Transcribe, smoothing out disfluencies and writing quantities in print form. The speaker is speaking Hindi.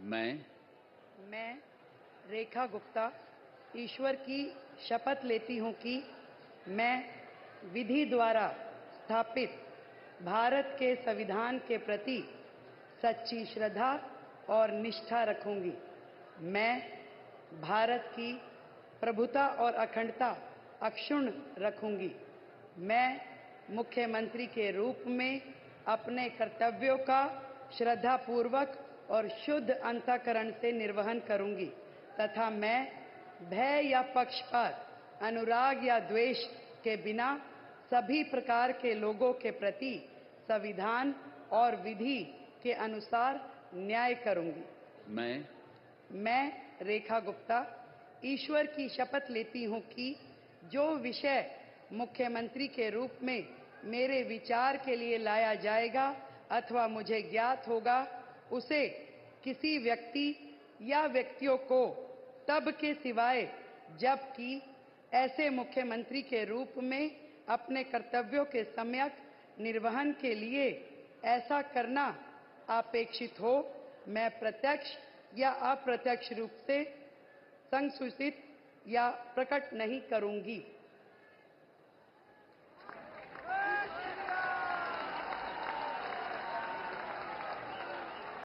मैं रेखा गुप्ता ईश्वर की शपथ लेती हूँ कि मैं विधि द्वारा स्थापित भारत के संविधान के प्रति सच्ची श्रद्धा और निष्ठा रखूंगी। मैं भारत की प्रभुता और अखंडता अक्षुण्ण रखूंगी। मैं मुख्यमंत्री के रूप में अपने कर्तव्यों का श्रद्धापूर्वक और शुद्ध अंतःकरण से निर्वहन करूंगी तथा मैं भय या पक्षपात, अनुराग या द्वेष के बिना सभी प्रकार के लोगों के प्रति संविधान और विधि के अनुसार न्याय करूंगी। मैं रेखा गुप्ता ईश्वर की शपथ लेती हूं कि जो विषय मुख्यमंत्री के रूप में मेरे विचार के लिए लाया जाएगा अथवा मुझे ज्ञात होगा, उसे किसी व्यक्ति या व्यक्तियों को तब के सिवाय जबकि ऐसे मुख्यमंत्री के रूप में अपने कर्तव्यों के सम्यक निर्वहन के लिए ऐसा करना अपेक्षित हो, मैं प्रत्यक्ष या अप्रत्यक्ष रूप से संसूचित या प्रकट नहीं करूंगी।